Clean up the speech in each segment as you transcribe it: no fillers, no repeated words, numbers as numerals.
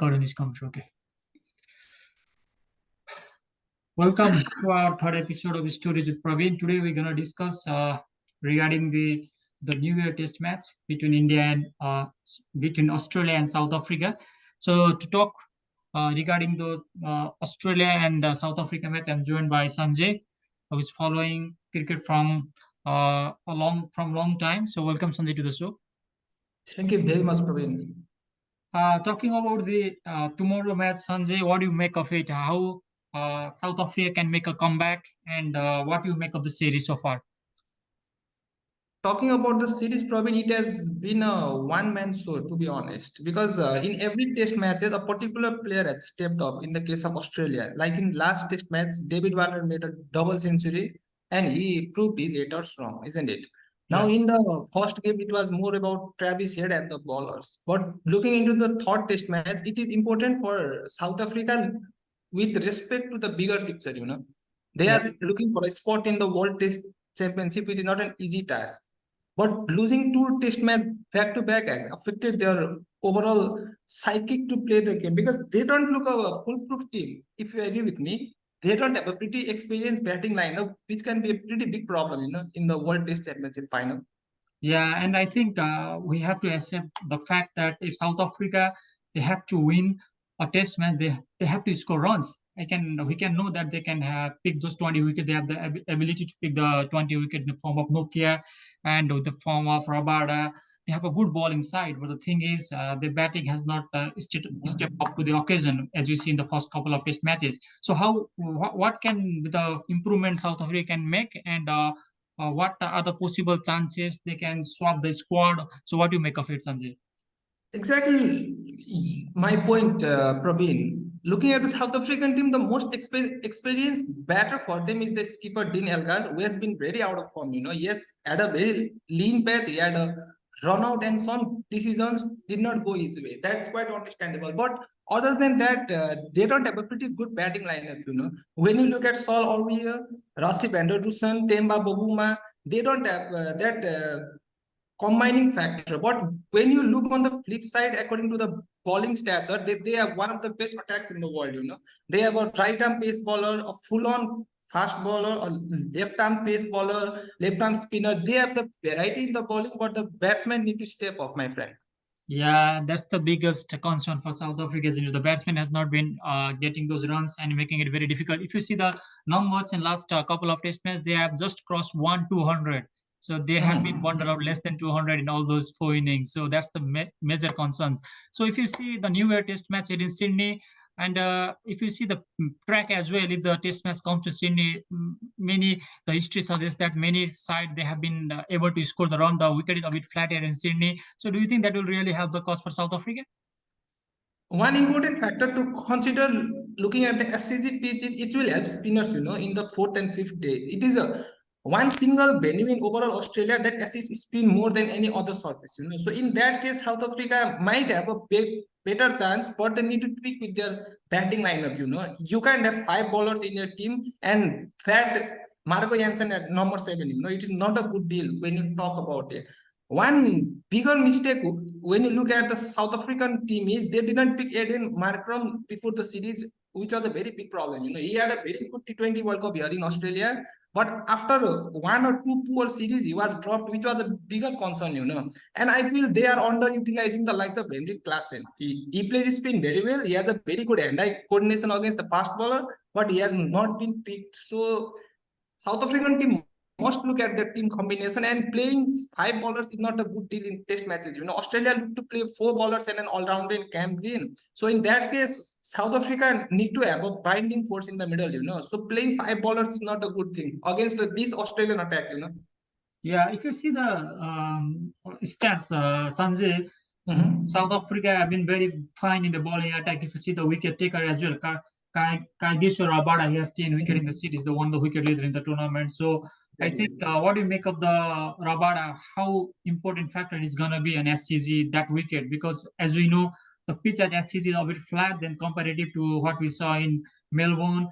Current is coming. Okay. Welcome to our third episode of Stories with Prabin. Today we're gonna discuss regarding the New Year Test match between India and between Australia and South Africa. So to talk regarding the Australia and South Africa match, I'm joined by Sanjay, who is following cricket from long time. So welcome Sanjay to the show. Thank you very much, Prabin. Talking about the tomorrow match, Sanjay, what do you make of it? How South Africa can make a comeback, and what do you make of the series so far? Talking about the series, Prabin, it has been a one-man show, to be honest, because in every test matches, a particular player has stepped up. In the case of Australia, like in last test match, David Warner made a double century, and he proved his haters wrong, isn't it? Now, Yeah. in the first game, it was more about Travis Head and the bowlers. But looking into the third test match, it is important for South Africa with respect to the bigger picture, They Yeah. are looking for a spot in the World Test Championship, which is not an easy task. But losing two test match back to back has affected their overall psychic to play the game because they don't look a foolproof team. If you agree with me, they don't have a pretty experienced batting lineup, which can be a pretty big problem, in the World Test Championship final. Yeah, and I think we have to accept the fact that if South Africa they have to win a test match, they have to score runs. We can know that they can have pick those 20 wickets. They have the ability to pick the 20 wickets in the form of Nokia and with the form of Rabada. They have a good bowling side, but the thing is, the batting has not stepped up to the occasion as we see in the first couple of test matches. So, what can the improvement South Africa can make, and what are the possible chances they can swap the squad? So what do you make of it, Sanjay? Exactly my point, Prabin. Looking at the South African team, the most experienced batter for them is the skipper Dean Elgar, who has been very out of form. He has had a very lean patch. He had a run out, and some decisions did not go his way. That's quite understandable. But other than that, they don't have a pretty good batting lineup. When you look at Saul Orwier, Rasip Anderson, Temba Bavuma, they don't have that. Combining factor. But when you look on the flip side, according to the bowling stats, they are one of the best attacks in the world. They have a right arm pace bowler, a full on fast bowler, a left arm pace bowler, left arm spinner. They have the variety in the bowling, but the batsmen need to step up, my friend. Yeah, that's the biggest concern for South Africa. The batsman has not been getting those runs and making it very difficult. If you see the numbers in last couple of test matches, they have just crossed 200. So they have been one of less than 200 in all those 4 innings. So that's the major concerns. So if you see the New Year Test match here in Sydney, and if you see the track as well, if the Test match comes to Sydney, the history suggests that many side they have been able to score the run. The wicket is a bit flat here in Sydney. So do you think that will really help the cause for South Africa? One important factor to consider looking at the SCG pitch is it will help spinners, in the fourth and fifth day. It is a one single venue in overall Australia that assists spin more than any other surface, So in that case, South Africa might have a better chance, but they need to tweak with their batting lineup, You can't have 5 bowlers in your team and fat Marco Jansen at number 7, It is not a good deal when you talk about it. One bigger mistake when you look at the South African team is they didn't pick Aiden Markram before the series, which was a very big problem. He had a very good T20 World Cup here in Australia, but after one or two poor series, he was dropped, which was a bigger concern, And I feel they are underutilizing the likes of Henrik Klaasen. He plays spin very well. He has a very good hand-eye coordination against the fast bowler, but he has not been picked. So South African team must look at their team combination, and playing 5 bowlers is not a good deal in test matches. Australia look to play 4 bowlers and an all-rounder in Cam Green. So in that case, South Africa need to have a binding force in the middle, So playing 5 bowlers is not a good thing against this Australian attack, Yeah, if you see the stats, Sanjay, South Africa have been very fine in the bowling attack. If you see the wicket taker as well, Kagiso Rabada, he has 10 wicket in the series, the one the wicket leader in the tournament. So I think what do you make of the Rabada? How important factor is going to be an SCG that wicket? Because as we know, the pitch at SCG is a bit flat than comparative to what we saw in Melbourne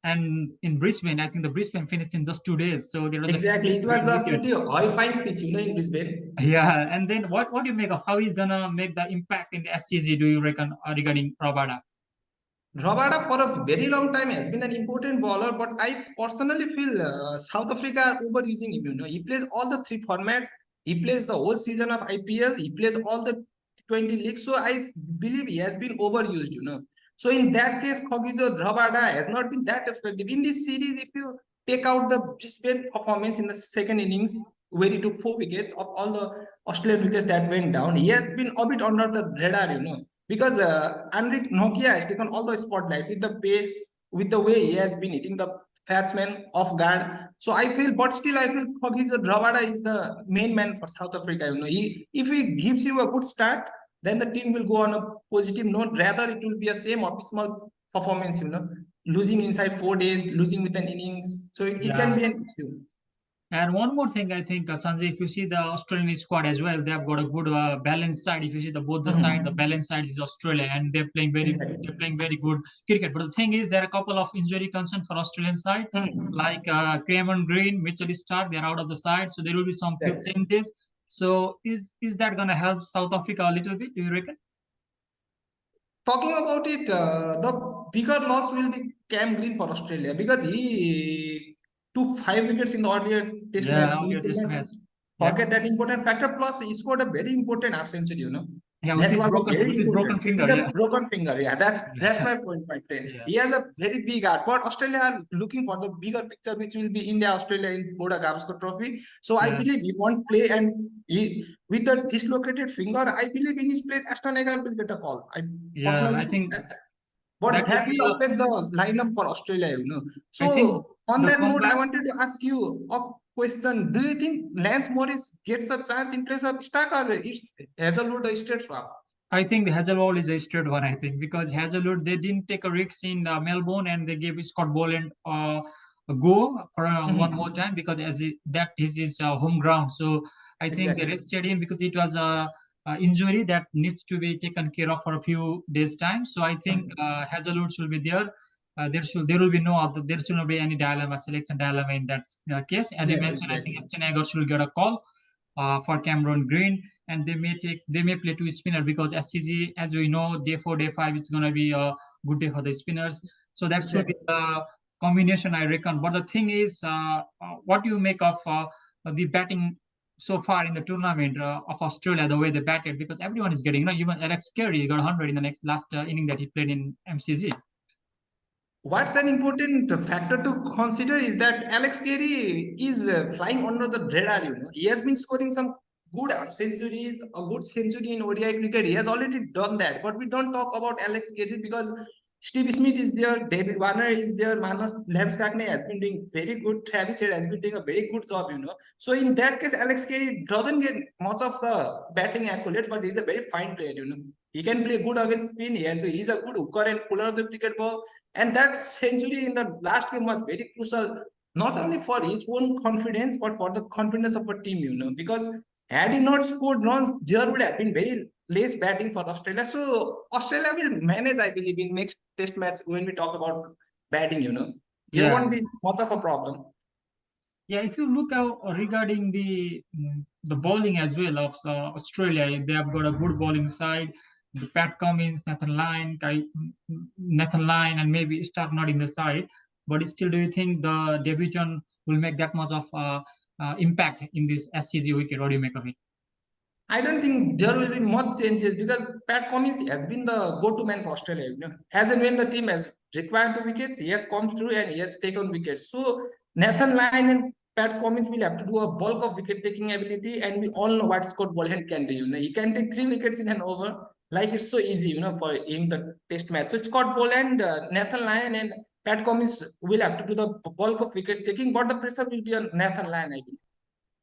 and in Brisbane. I think the Brisbane finished in just 2 days, so there was a Exactly. It was great a wicket. pretty horrifying pitch, in Brisbane. Yeah, and then what do you make of how he's gonna make the impact in the SCG? Do you reckon regarding Rabada? Rabada for a very long time has been an important bowler, but I personally feel South Africa are overusing him. He plays all the three formats. He plays the whole season of IPL. He plays all the 20 leagues. So I believe he has been overused. So in that case, Khogiso Rabada has not been that effective. In this series, if you take out the Brisbane performance in the second innings, where he took 4 wickets of all the Australian wickets that went down, he has been a bit under the radar. Because Henrik Nokia has taken all the spotlight with the pace, with the way he has been hitting the batsman off guard. So I feel, but still, I feel Khogiso Dravada is the main man for South Africa. If he gives you a good start, then the team will go on a positive note. Rather, it will be a same abysmal performance. Losing inside 4 days, losing with an innings. So it can Yeah. be an issue. And one more thing, I think, Sanjay, if you see the Australian squad as well, they have got a good balanced side. If you see the both the side, the Mhm. balanced side is Australia, and Exactly. they're playing very good cricket. But the thing is, there are a couple of injury concerns for Australian side, Mhm. like Cameron Green, Mitchell Stark, they're out of the side, so there will be some few Exactly. changes. So is that gonna help South Africa a little bit? Do you reckon? Talking about it, the bigger loss will be Cam Green for Australia because he took 5 wickets in the earlier test match. Yeah, We audio should test not match. Yep. forget that important factor. Plus, he scored a very important half century. Yeah, That was a with very his broken important finger. with Yeah. a broken finger. Yeah, that's my point, my friend. Yeah. He has a very big heart. But Australia are looking for the bigger picture, which will be India Australia in Boda Gavaskar Trophy. So I Yeah. believe he won't play, and with the dislocated finger, I believe in his place, Ashton Agar will get a call. I Yeah. personally I think think that. But that will that be will affect the lineup for Australia. I think So on the that note, I comeback. wanted to ask you a question. Do you think Lance Morris gets a chance in place of Stark, or it's Hazelwood a straight swap? I think the Hazelwood is a straight one. I think because Hazelwood they didn't take a risk in Melbourne and they gave Scott Boland a go for one more Mhm. time because that is his home ground. So I think they Exactly. rested him because it was a injury that needs to be taken care of for a few days time. So I think Mhm. Hazelwood should be there. There will be no other there should not be any dilemma selection dilemma in that case. As you Exactly. mentioned, I think Exactly. Stenagger should get a call for Cameron Green, and they may play two spinner because SCG, as we know, day 4, day 5 is gonna be a good day for the spinners. So that should be Exactly. the combination, I reckon. But the thing is, what do you make of the batting so far in the tournament of Australia, the way they batted? Because everyone is getting, even Alex Carey got 100 in the next last inning that he played in MCG. What's an important factor to consider is that Alex Carey is flying under the radar. He has been scoring some good half centuries, a good century in ODI cricket. He has already done that. But we don't talk about Alex Carey because Steve Smith is there, David Warner is there, Manas Lamskakne has been doing very good, Travis Head has been doing a very good job. So in that case, Alex Carey doesn't get much of the batting accolades, but he's a very fine player. He can play good against spin. He's a good hooker and puller of the cricket ball. And that century in the last game was very crucial, not only for his own confidence, but for the confidence of a team. Because had he not scored runs, there would have been very less batting for Australia. So Australia will manage, I believe, in next test match when we talk about batting. There Yeah. won't be much of a problem. Yeah, if you look out regarding the bowling as well of Australia, they have got a good bowling side. The Pat Cummins, Nathan Lyon, and maybe Stark not in the side. But still, do you think the debutant will make that much of impact in this SCG wicket? What do you make of it? I don't think there will be much changes because Pat Cummins has been the go-to man for Australia. As and when the team has required the wickets, he has come through and he has taken wickets. So Nathan Lyon and Pat Cummins will have to do a bulk of wicket-taking ability, and we all know what Scott Boland can do. He can take 3 wickets in an over, like it's so easy, for him the Test match. So Scott Boland, Nathan Lyon, and Pat Cummins will have to do the bulk of wicket-taking, but the pressure will be on Nathan Lyon, I believe.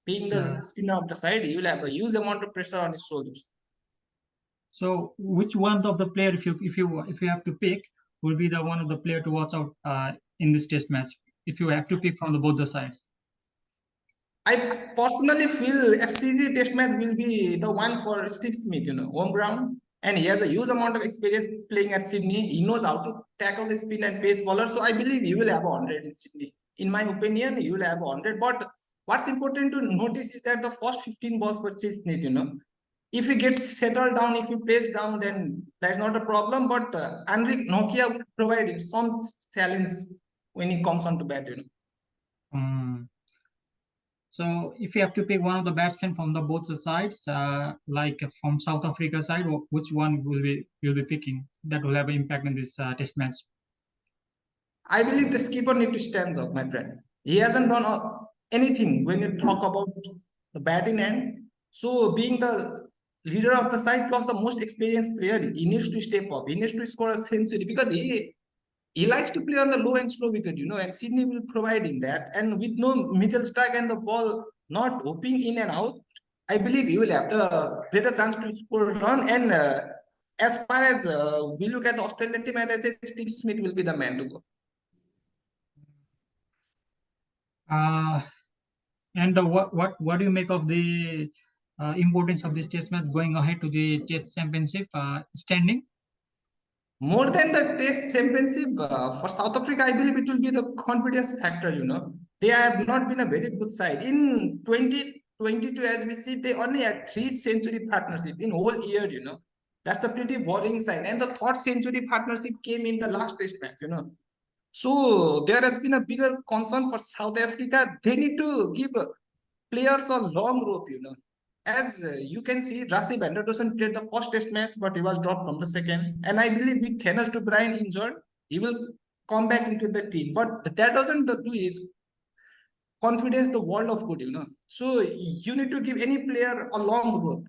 Being the Yeah. spinner of the side, he will have a huge amount of pressure on his shoulders. So, which one of the player, if you have to pick, will be the one of the player to watch out in this Test match? If you have to pick from the both the sides. I personally feel SCG test match will be the one for Steve Smith, home ground. And he has a huge amount of experience playing at Sydney. He knows how to tackle the spin and pace bowler. So I believe he will have a 100 in Sydney. In my opinion, he will have a 100. But what's important to notice is that the first 15 balls per Sydney, if he gets settled down, if he plays down, then that's not a problem. But Enric Nokia will provide him some challenge when he comes on to bat. Mm. So if you have to pick one of the batsmen from the both the sides, like from South Africa side, which one will be you'll be picking that will have an impact in this test match? I believe the skipper need to stand up, my friend. He hasn't done anything when you talk about the batting end. So being the leader of the side plus the most experienced player, he needs to step up. He needs to score a century because he likes to play on the low and slow wicket, and Sydney will provide him that. And with no middle stack and the ball not hopping in and out, I believe he will have the better chance to score a run. And as far as we look at the Australian team, as I said, Steve Smith will be the man to go. Uh, and what do you make of the importance of this test match going ahead to the test championship standing? More than the Test Championship for South Africa, I believe it will be the confidence factor. They have not been a very good side. In 2022, as we see, they only had 3 century partnership in whole year. That's a pretty worrying sign. And the third century partnership came in the last Test match. So there has been a bigger concern for South Africa. They need to give players a long rope. As you can see, Rassi Vanderdosen played the first test match, but he was dropped from the second. And I believe with Thanos to Brian injured, he will come back into the team. But that doesn't do his confidence the world of good. So you need to give any player a long rope.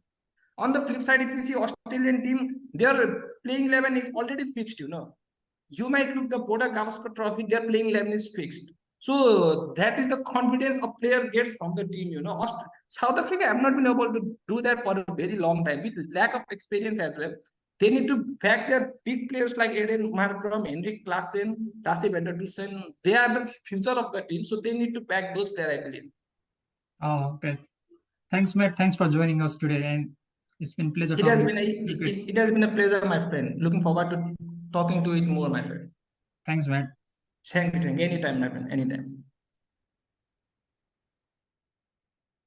On the flip side, if you see Australian team, their playing 11 is already fixed. You might look the Boda Gavaskar Trophy, their playing 11 is fixed. So that is the confidence a player gets from the team. South Africa have not been able to do that for a very long time with lack of experience as well. They need to back their big players like Aiden Markram, Henrik Klaassen, Rassi Vanderdusen. They are the future of the team, so they need to back those players, I believe. Oh, okay. Thanks, Matt. Thanks for joining us today, and it's been a pleasure It has talking. been it has been a pleasure, my friend. Looking forward to talking to it more, my friend. Thanks, Matt. Thank you. Anytime, my friend. Anytime.